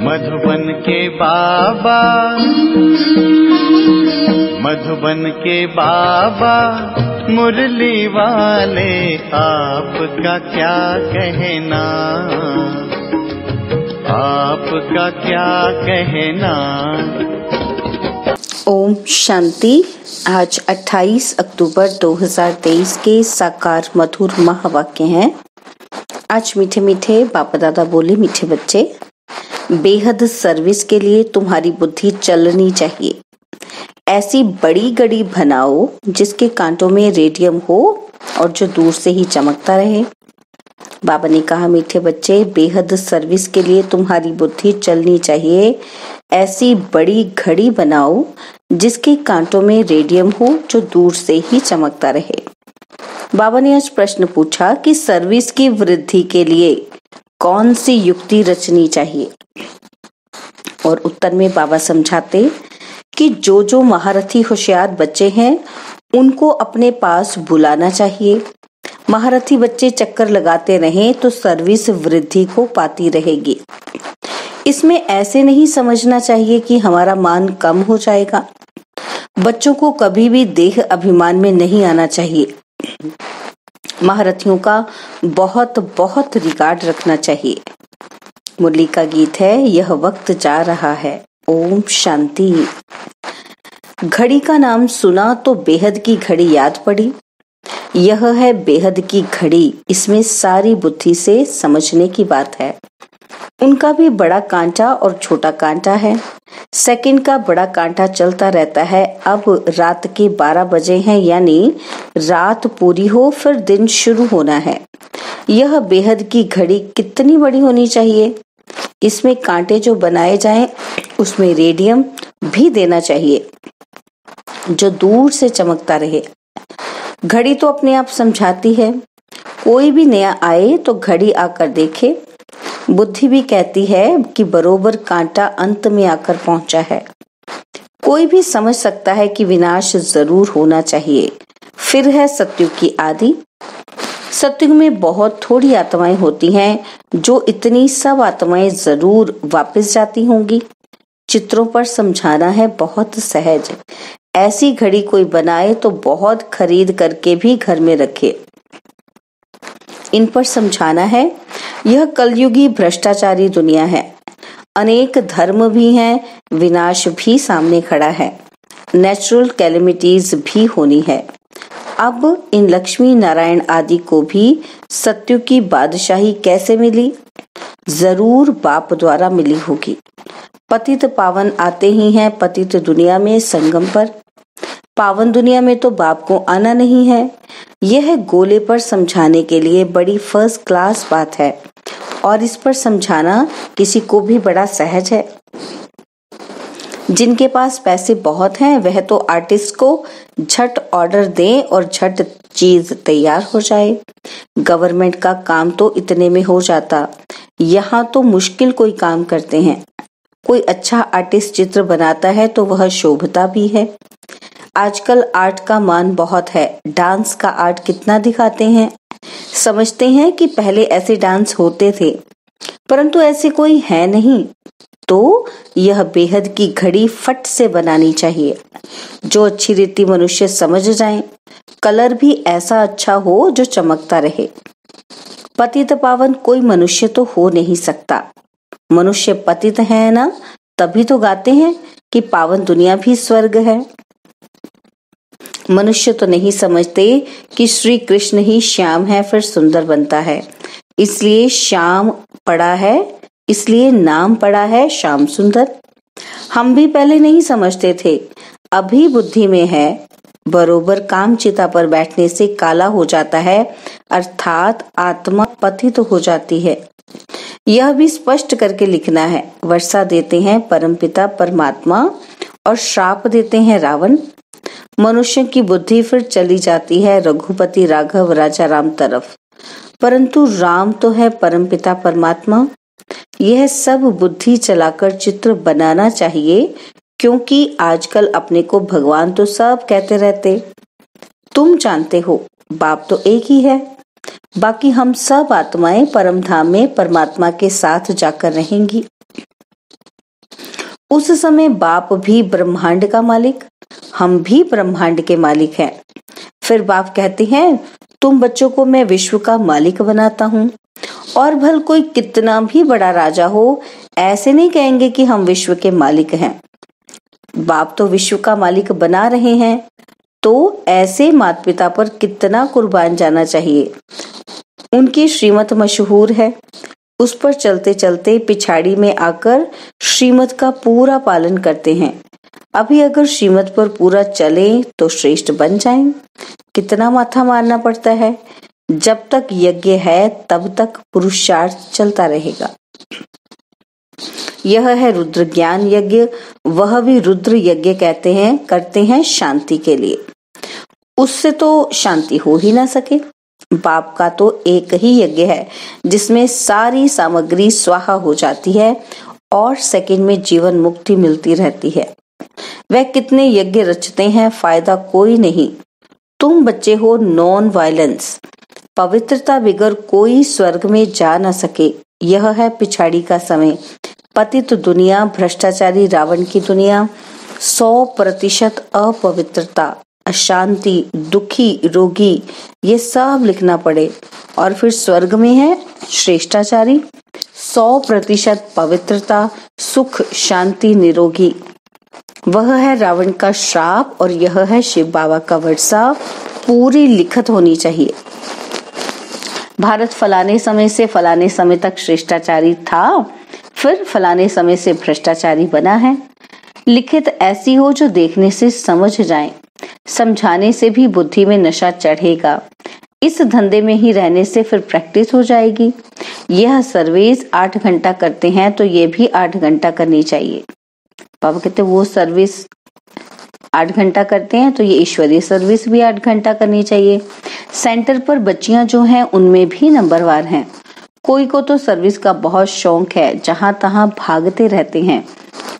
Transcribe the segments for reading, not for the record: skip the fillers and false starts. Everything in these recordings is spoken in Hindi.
मधुबन के बाबा, मधुबन के बाबा मुरली वाले, आपका क्या कहना, आपका क्या कहना। ओम शांति। आज 28 अक्टूबर 2023 के साकार मधुर महावाक्य हैं। आज मीठे मीठे बापा दादा बोले, मीठे बच्चे, बेहद सर्विस के लिए तुम्हारी बुद्धि चलनी चाहिए। ऐसी बड़ी घड़ी बनाओ जिसके कांटों में रेडियम हो और जो दूर से ही चमकता रहे। बाबा ने कहा, मीठे बच्चे, बेहद सर्विस के लिए तुम्हारी बुद्धि चलनी चाहिए। ऐसी बड़ी घड़ी बनाओ जिसके कांटों में रेडियम हो जो दूर से ही चमकता रहे। बाबा ने आज प्रश्न पूछा कि सर्विस की वृद्धि के लिए कौन सी युक्ति रचनी चाहिए, और उत्तर में बाबा समझाते कि जो महारथी होशियार बच्चे हैं उनको अपने पास बुलाना चाहिए। महारथी बच्चे चक्कर लगाते रहें तो सर्विस वृद्धि को पाती रहेगी। इसमें ऐसे नहीं समझना चाहिए कि हमारा मान कम हो जाएगा। बच्चों को कभी भी देह अभिमान में नहीं आना चाहिए। महारथियों का बहुत बहुत रिकॉर्ड रखना चाहिए। मुरली का गीत है, यह वक्त जा रहा है। ओम शांति। घड़ी का नाम सुना तो बेहद की घड़ी याद पड़ी। यह है बेहद की घड़ी, इसमें सारी बुद्धि से समझने की बात है। उनका भी बड़ा कांटा और छोटा कांटा है। सेकंड का बड़ा कांटा चलता रहता है। अब रात के 12 बजे हैं, यानी रात पूरी हो फिर दिन शुरू होना है। यह बेहद की घड़ी कितनी बड़ी होनी चाहिए। इसमें कांटे जो बनाए जाएं उसमें रेडियम भी देना चाहिए जो दूर से चमकता रहे। घड़ी तो अपने आप समझाती है। कोई भी नया आए तो घड़ी आकर देखे। बुद्धि भी कहती है कि बरोबर कांटा अंत में आकर पहुंचा है। कोई भी समझ सकता है कि विनाश जरूर होना चाहिए। फिर है सतयुग की आदि। सतयुग में बहुत थोड़ी आत्माएं होती हैं, जो इतनी सब आत्माएं जरूर वापस जाती होंगी। चित्रों पर समझाना है बहुत सहज। ऐसी घड़ी कोई बनाए तो बहुत खरीद करके भी घर में रखे। इन पर समझाना है, यह कलयुगी भ्रष्टाचारी दुनिया है। अनेक धर्म भी हैं, विनाश भी सामने खड़ा है। नेचुरल कैलेमिटीज भी होनी है। अब इन लक्ष्मी नारायण आदि को भी सत्युग की बादशाही कैसे मिली? जरूर बाप द्वारा मिली होगी। पतित पावन आते ही हैं पतित दुनिया में संगम पर। पावन दुनिया में तो बाप को आना नहीं है। यह गोले पर समझाने के लिए बड़ी फर्स्ट क्लास बात है, और इस पर समझाना किसी को भी बड़ा सहज है। जिनके पास पैसे बहुत हैं वह तो आर्टिस्ट को झट ऑर्डर दें और झट चीज तैयार हो जाए। गवर्नमेंट का काम तो इतने में हो जाता। यहाँ तो मुश्किल कोई काम करते हैं। कोई अच्छा आर्टिस्ट चित्र बनाता है तो वह शोभता भी है। आजकल आर्ट का मान बहुत है। डांस का आर्ट कितना दिखाते हैं। समझते हैं कि पहले ऐसे डांस होते थे, परंतु ऐसे कोई है नहीं। तो यह बेहद की घड़ी फट से बनानी चाहिए, जो अच्छी रीति मनुष्य समझ जाएं। कलर भी ऐसा अच्छा हो जो चमकता रहे। पतित पावन कोई मनुष्य तो हो नहीं सकता। मनुष्य पतित है ना, तभी तो गाते हैं कि पावन दुनिया भी स्वर्ग है। मनुष्य तो नहीं समझते कि श्री कृष्ण ही श्याम है, फिर सुंदर बनता है। इसलिए श्याम पड़ा है, इसलिए नाम पड़ा है श्याम सुंदर। हम भी पहले नहीं समझते थे, अभी बुद्धि में है। बरोबर काम चिता पर बैठने से काला हो जाता है, अर्थात आत्मा पतित हो जाती है। यह भी स्पष्ट करके लिखना है। वर्षा देते हैं परमपिता परमात्मा और श्राप देते हैं रावण। मनुष्य की बुद्धि फिर चली जाती है रघुपति राघव राजा राम तरफ, परंतु राम तो है परमपिता परमात्मा। यह सब बुद्धि चलाकर चित्र बनाना चाहिए, क्योंकि आजकल अपने को भगवान तो सब कहते रहते। तुम जानते हो बाप तो एक ही है। बाकी हम सब आत्माएं परम धाम में परमात्मा के साथ जाकर रहेंगी। उस समय बाप भी ब्रह्मांड का मालिक, हम भी ब्रह्मांड के मालिक हैं। फिर बाप कहते हैं, तुम बच्चों को मैं विश्व का मालिक बनाता हूँ। और भल कोई कितना भी बड़ा राजा हो, ऐसे नहीं कहेंगे कि हम विश्व के मालिक हैं। बाप तो विश्व का मालिक बना रहे हैं, तो ऐसे माता पिता पर कितना कुर्बान जाना चाहिए। उनकी श्रीमत मशहूर है, उस पर चलते चलते पिछाड़ी में आकर श्रीमत का पूरा पालन करते हैं। अभी अगर श्रीमत पर पूरा चले तो श्रेष्ठ बन जाएं। कितना माथा मारना पड़ता है। जब तक यज्ञ है तब तक पुरुषार्थ चलता रहेगा। यह है रुद्र ज्ञान यज्ञ, वह भी रुद्र यज्ञ करते हैं शांति के लिए। उससे तो शांति हो ही ना सके। बाप का तो एक ही यज्ञ है जिसमें सारी सामग्री स्वाहा हो जाती है और सेकंड में जीवन मुक्ति मिलती रहती है। वह कितने यज्ञ रचते हैं, फायदा कोई नहीं। तुम बच्चे हो नॉन वायलेंस, पवित्रता बिगर कोई स्वर्ग में जा न सके। यह है पिछाड़ी का समय। पतित दुनिया, भ्रष्टाचारी रावण की दुनिया, 100% अपवित्रता, अशांति, दुखी, रोगी, ये सब लिखना पड़े। और फिर स्वर्ग में है श्रेष्ठाचारी, 100% पवित्रता, सुख, शांति, निरोगी। वह है रावण का श्राप और यह है शिव बाबा का वर्षा। पूरी लिखत होनी चाहिए। भारत फलाने समय से फलाने समय तक श्रेष्ठाचारी था, फिर फलाने समय से भ्रष्टाचारी बना है। लिखित ऐसी हो जो देखने से समझ जाए, समझाने से भी बुद्धि में नशा चढ़ेगा। इस धंधे में ही रहने से फिर प्रैक्टिस हो जाएगी। यह सर्विस 8 घंटा करते हैं तो ये भी 8 घंटा करनी चाहिए। पापा कहते वो सर्विस 8 घंटा करते हैं तो ये ईश्वरीय सर्विस भी 8 घंटा करनी चाहिए। सेंटर पर बच्चियां जो हैं उनमें भी नंबरवार हैं। कोई को तो सर्विस का बहुत शौक है, जहां तहां भागते रहते हैं,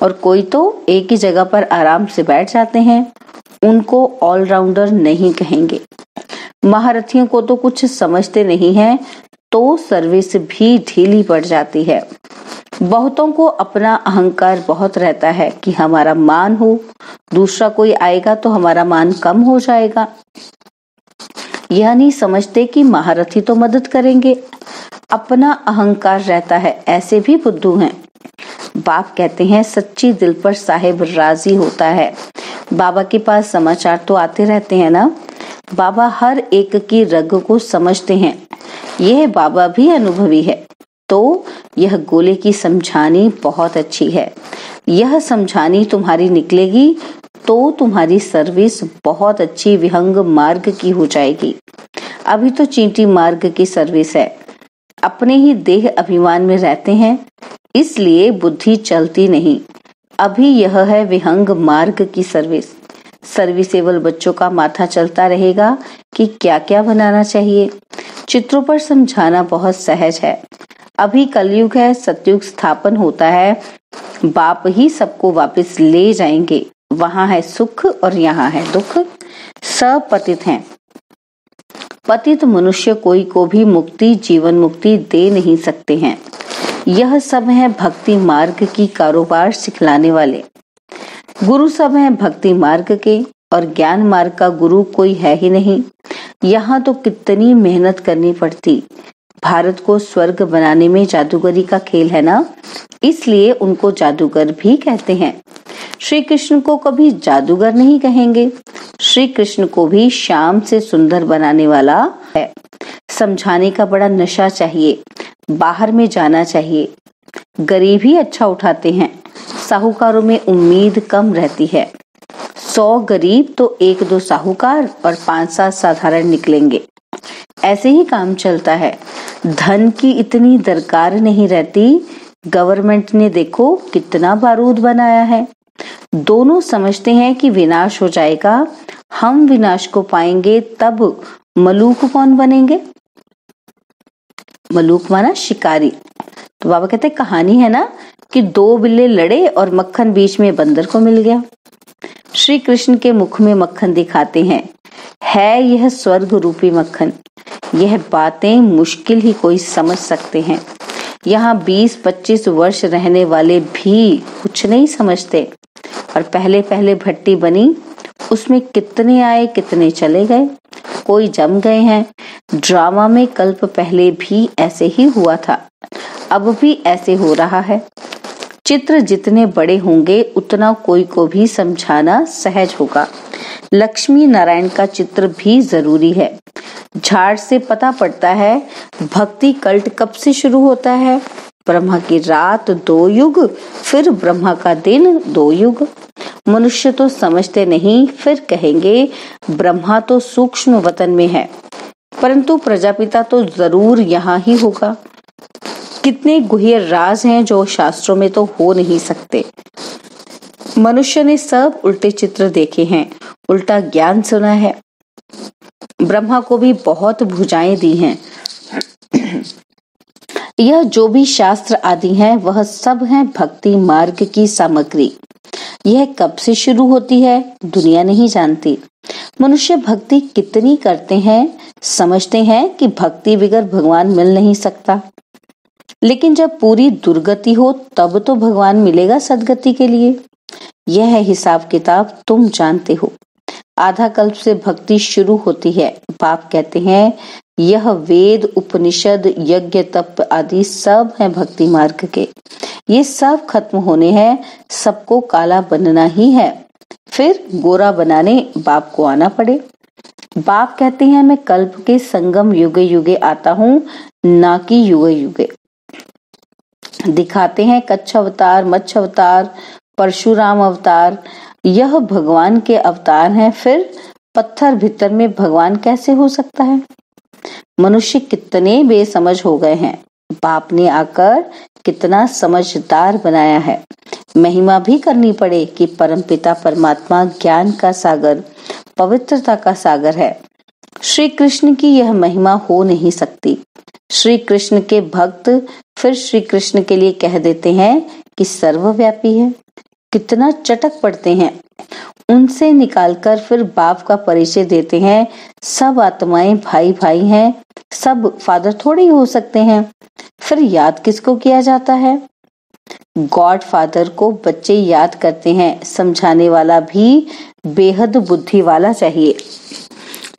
और कोई तो एक ही जगह पर आराम से बैठ जाते हैं। उनको ऑलराउंडर नहीं कहेंगे। महारथियों को तो कुछ समझते नहीं हैं तो सर्विस भी ढीली पड़ जाती है। बहुतों को अपना अहंकार बहुत रहता है कि हमारा मान हो, दूसरा कोई आएगा तो हमारा मान कम हो जाएगा। यह नहीं समझते कि महारथी तो मदद करेंगे। अपना अहंकार रहता है, ऐसे भी बुद्धू हैं। बाप कहते हैं सच्ची दिल पर साहिब राजी होता है। बाबा के पास समाचार तो आते रहते हैं ना। बाबा हर एक की रग को समझते हैं। यह बाबा भी अनुभवी है, तो यह गोले की समझानी बहुत अच्छी है। यह समझानी तुम्हारी निकलेगी तो तुम्हारी सर्विस बहुत अच्छी विहंग मार्ग की हो जाएगी। अभी तो चींटी मार्ग की सर्विस है। अपने ही देह अभिमान में रहते हैं, इसलिए बुद्धि चलती नहीं। अभी यह है विहंग मार्ग की सर्विस। सर्विसेबल बच्चों का माथा चलता रहेगा कि क्या क्या बनाना चाहिए। चित्रों पर समझाना बहुत सहज है। अभी कलयुग है, सतयुग स्थापन होता है। बाप ही सबको वापस ले जाएंगे। वहां है सुख और यहाँ है दुख। सब पतित हैं। पतित मनुष्य कोई को भी मुक्ति, जीवन मुक्ति दे नहीं सकते हैं। यह सब है भक्ति मार्ग की कारोबार सिखलाने वाले। गुरु सब हैं भक्ति मार्ग के, और ज्ञान मार्ग का गुरु कोई है ही नहीं। यहाँ तो कितनी मेहनत करनी पड़ती। भारत को स्वर्ग बनाने में जादूगरी का खेल है ना, इसलिए उनको जादूगर भी कहते हैं। श्री कृष्ण को कभी जादूगर नहीं कहेंगे। श्री कृष्ण को भी शाम से सुंदर बनाने वाला है। समझाने का बड़ा नशा चाहिए। बाहर में जाना चाहिए। गरीब ही अच्छा उठाते हैं। साहूकारों में उम्मीद कम रहती है। 100 गरीब तो 1-2 साहूकार और 5-7 साधारण निकलेंगे। ऐसे ही काम चलता है। धन की इतनी दरकार नहीं रहती। गवर्नमेंट ने देखो कितना बारूद बनाया है। दोनों समझते हैं कि विनाश हो जाएगा, हम विनाश को पाएंगे, तब मलूक कौन बनेंगे? मलूक माना शिकारी। तो बाबा कहते कहानी है ना कि 2 बिल्ले लड़े और मक्खन बीच में बंदर को मिल गया। श्री कृष्ण के मुख में मक्खन दिखाते हैं। है यह स्वर्ग रूपी मक्खन। यह बातें मुश्किल ही कोई समझ सकते हैं। यहाँ 20-25 वर्ष रहने वाले भी कुछ नहीं समझते। और पहले पहले भट्टी बनी, उसमें कितने आए कितने चले गए, कोई जम गए हैं। ड्रामा में कल्प पहले भी ऐसे ही हुआ था, अब भी ऐसे हो रहा है। चित्र जितने बड़े होंगे उतना कोई को भी समझाना सहज होगा। लक्ष्मी नारायण का चित्र भी जरूरी है। झाड़ से पता पड़ता है भक्ति कल्ट कब से शुरू होता है। ब्रह्मा की रात 2 युग, फिर ब्रह्मा का दिन 2 युग। मनुष्य तो समझते नहीं, फिर कहेंगे ब्रह्मा तो सूक्ष्म वतन में है, परंतु प्रजापिता तो जरूर यहाँ ही होगा। कितने गुह्य राज हैं जो शास्त्रों में तो हो नहीं सकते। मनुष्य ने सब उल्टे चित्र देखे हैं, उल्टा ज्ञान सुना है। ब्रह्मा को भी बहुत भुजाएं दी हैं। यह जो भी शास्त्र आदि हैं वह सब हैं भक्ति मार्ग की सामग्री। यह कब से शुरू होती है दुनिया नहीं जानती। मनुष्य भक्ति कितनी करते हैं, समझते हैं कि भक्ति बगैर भगवान मिल नहीं सकता। लेकिन जब पूरी दुर्गति हो तब तो भगवान मिलेगा सदगति के लिए। यह हिसाब किताब तुम जानते हो। आधा कल्प से भक्ति शुरू होती है। बाप कहते हैं यह वेद उपनिषद यज्ञ तप आदि सब है भक्ति मार्ग के। ये सब खत्म होने हैं, सबको काला बनना ही है, फिर गोरा बनाने बाप को आना पड़े। बाप कहते हैं मैं कल्प के संगम युगे युगे आता हूँ, ना कि युगे युगे। दिखाते हैं कच्छ अवतार, मत्स्य अवतार, परशुराम अवतार, यह भगवान के अवतार हैं। फिर पत्थर भीतर में भगवान कैसे हो सकता है। मनुष्य कितने बेसमझ हो गए हैं। बाप ने आकर कितना समझदार बनाया है। महिमा भी करनी पड़े कि परमपिता परमात्मा ज्ञान का सागर, पवित्रता का सागर है। श्री कृष्ण की यह महिमा हो नहीं सकती। श्री कृष्ण के भक्त फिर श्री कृष्ण के लिए कह देते हैं कि सर्वव्यापी है। कितना चटक पड़ते हैं। उनसे निकालकर फिर बाप का परिचय देते हैं। सब आत्माएं भाई भाई हैं, सब फादर थोड़े ही हो सकते हैं। फिर याद किसको किया जाता है। गॉड फादर को बच्चे याद करते हैं। समझाने वाला भी बेहद बुद्धि वाला चाहिए।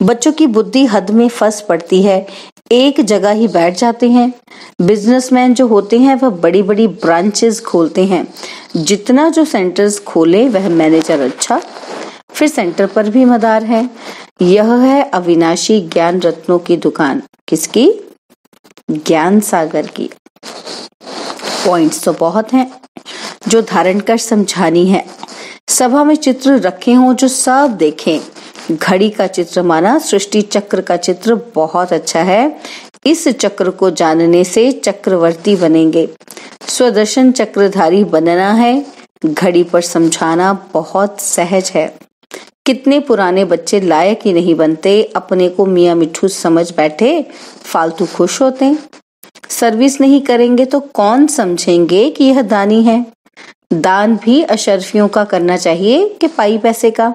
बच्चों की बुद्धि हद में फंस पड़ती है, एक जगह ही बैठ जाते हैं। बिजनेसमैन जो होते हैं वह बड़ी बड़ी ब्रांचेस खोलते हैं। जितना जो सेंटर्स खोले वह मैनेजर अच्छा, फिर सेंटर पर भी मदार है। यह है अविनाशी ज्ञान रत्नों की दुकान। किसकी? ज्ञान सागर की। पॉइंट्स तो बहुत हैं जो धारण कर समझानी है। सभा में चित्र रखे हों जो सब देखें। घड़ी का चित्र माना सृष्टि चक्र का चित्र बहुत अच्छा है। इस चक्र को जानने से चक्रवर्ती बनेंगे। स्वदर्शन चक्रधारी बनना है। घड़ी पर समझाना बहुत सहज है। कितने पुराने बच्चे लायक ही नहीं बनते, अपने को मियाँ मिठू समझ बैठे, फालतू खुश होते। सर्विस नहीं करेंगे तो कौन समझेंगे कि यह दानी है। दान भी अशर्फियों का करना चाहिए कि पाई पैसे का।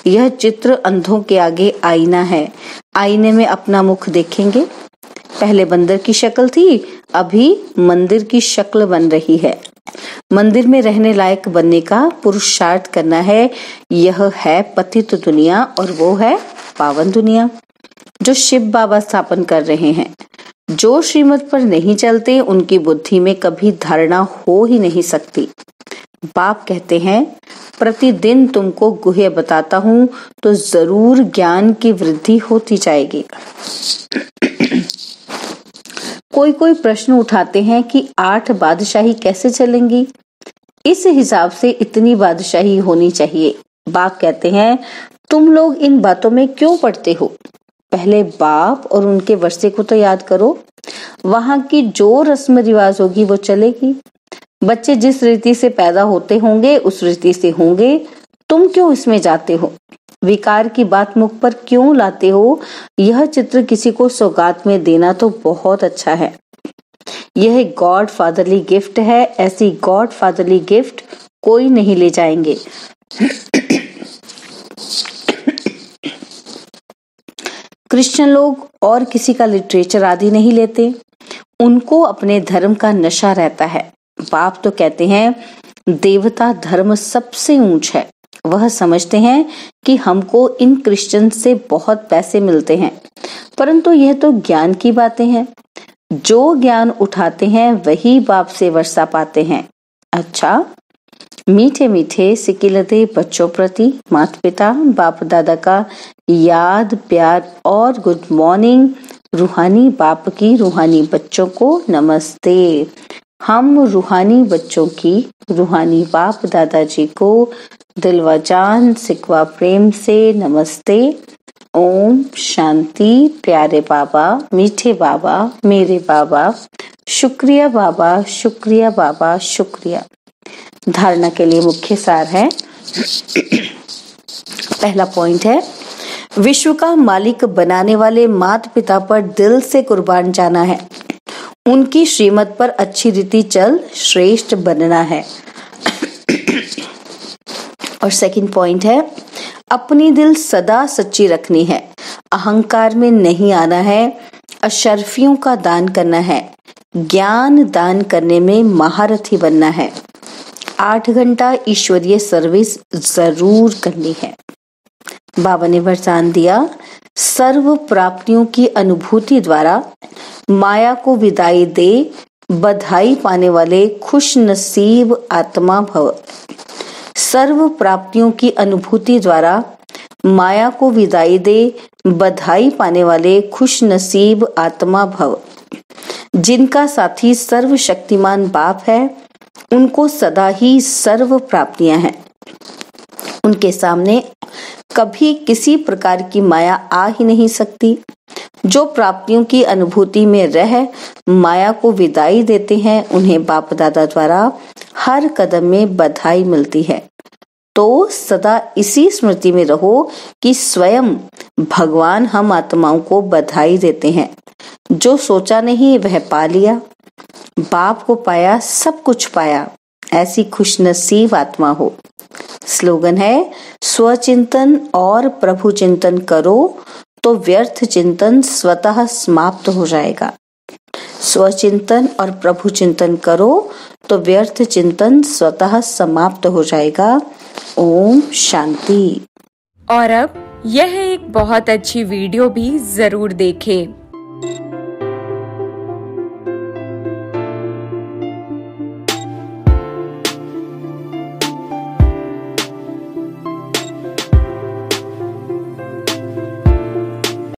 यह चित्र अंधों के आगे आईना है। आईने में अपना मुख देखेंगे। पहले बंदर की शक्ल थी, अभी मंदिर की शक्ल बन रही है। मंदिर में रहने लायक बनने का पुरुषार्थ करना है। यह है पतित दुनिया और वो है पावन दुनिया जो शिव बाबा स्थापन कर रहे हैं। जो श्रीमत पर नहीं चलते उनकी बुद्धि में कभी धारणा हो ही नहीं सकती। बाप कहते हैं प्रतिदिन तुमको गुह्य बताता हूँ तो जरूर ज्ञान की वृद्धि होती जाएगी। कोई कोई प्रश्न उठाते हैं कि 8 बादशाही कैसे चलेंगी। इस हिसाब से इतनी बादशाही होनी चाहिए। बाप कहते हैं तुम लोग इन बातों में क्यों पढ़ते हो। पहले बाप और उनके वर्षे को तो याद करो। वहां की जो रस्म रिवाज होगी वो चलेगी। बच्चे जिस रीति से पैदा होते होंगे उस रीति से होंगे। तुम क्यों इसमें जाते हो। विकार की बात मुख पर क्यों लाते हो। यह चित्र किसी को सौगात में देना तो बहुत अच्छा है। यह गॉड फादरली गिफ्ट है। ऐसी गॉड फादरली गिफ्ट कोई नहीं ले जाएंगे। क्रिश्चियन लोग और किसी का लिटरेचर आदि नहीं लेते। उनको अपने धर्म का नशा रहता है। बाप तो कहते हैं देवता धर्म सबसे ऊंच है। वह समझते हैं कि हमको इन क्रिश्चियन से बहुत पैसे मिलते हैं, परंतु यह तो ज्ञान की बातें हैं। जो ज्ञान उठाते हैं वही बाप से वर्षा पाते हैं। अच्छा, मीठे मीठे सिकिलते बच्चों प्रति माता पिता बाप दादा का याद प्यार और गुड मॉर्निंग। रूहानी बाप की रूहानी बच्चों को नमस्ते। हम रूहानी बच्चों की रूहानी बाप दादाजी को दिलवा जान सिकवा प्रेम से नमस्ते। ओम शांति। प्यारे बाबा, मीठे बाबा, मेरे बाबा, शुक्रिया बाबा, शुक्रिया बाबा, शुक्रिया। धारणा के लिए मुख्य सार है। पहला पॉइंट है, विश्व का मालिक बनाने वाले माता पिता पर दिल से कुर्बान जाना है। उनकी श्रीमत पर अच्छी रीति चल श्रेष्ठ बनना है। और सेकंड पॉइंट है, अपनी दिल सदा सच्ची रखनी है। अहंकार में नहीं आना है। अशर्फियों का दान करना है। ज्ञान दान करने में महारथी बनना है। 8 घंटा ईश्वरीय सर्विस जरूर करनी है। बाबा ने वरदान दिया, सर्व प्राप्तियों की अनुभूति द्वारा माया को विदाई दे बधाई पाने वाले खुश नसीब आत्मा भव। सर्व प्राप्तियों की अनुभूति द्वारा माया को विदाई दे बधाई पाने वाले खुश नसीब आत्मा भव। जिनका साथी सर्वशक्तिमान बाप है, उनको सदा ही सर्व प्राप्तियां हैं। उनके सामने कभी किसी प्रकार की माया आ ही नहीं सकती। जो प्राप्तियों की अनुभूति में रह माया को विदाई देते हैं, उन्हें बाप दादा द्वारा हर कदम में बधाई मिलती है। तो सदा इसी स्मृति में रहो कि स्वयं भगवान हम आत्माओं को बधाई देते हैं। जो सोचा नहीं वह पा लिया। बाप को पाया सब कुछ पाया। ऐसी खुशनसीब आत्मा हो। स्लोगन है, स्वचिंतन और प्रभु चिंतन करो तो व्यर्थ चिंतन स्वतः समाप्त हो जाएगा। स्वचिंतन और प्रभु चिंतन करो तो व्यर्थ चिंतन स्वतः समाप्त हो जाएगा। ओम शांति। और अब यह एक बहुत अच्छी वीडियो भी जरूर देखें।